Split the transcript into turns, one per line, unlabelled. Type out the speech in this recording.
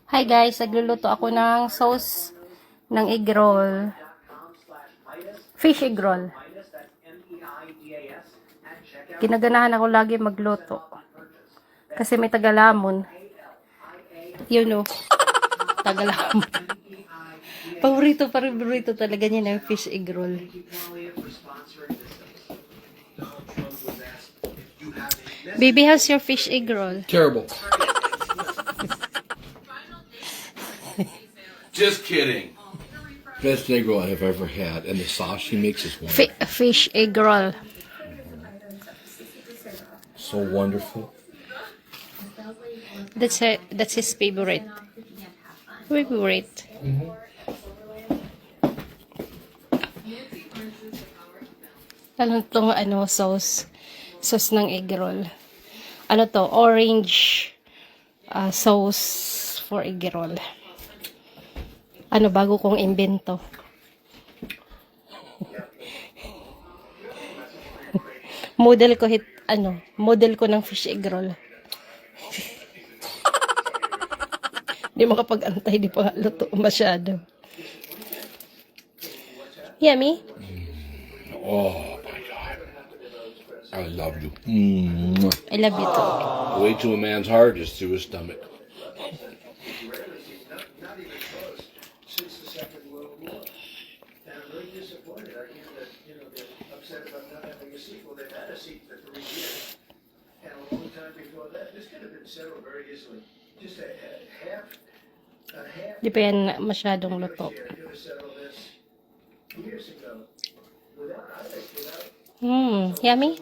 Hi guys, nagluluto ako ng sauce ng egg roll. Fish egg roll. Ginaganahan ako lagi magluto. Kasi may Tagalamon. Yun o. Tagalamon. Paborito talaga niya ng fish egg roll. Baby, how's your fish egg roll?
Terrible. Just kidding. Best egg roll I've ever had, and the sauce she makes is wonderful.
Fish egg roll.
So wonderful.
That's his favorite. Favorite. Ano tong sauce? Sauce ng egg roll. Ano to? Orange sauce for egg roll. Ano, bago kong imbento. Model ko ng fish egg roll. Di makapag-antay, di pa luto masyado. Yummy?
Oh my God. I love you.
I love you too.
The way to a man's heart is through his stomach.
Di pa yan masyadong luto. Yummy?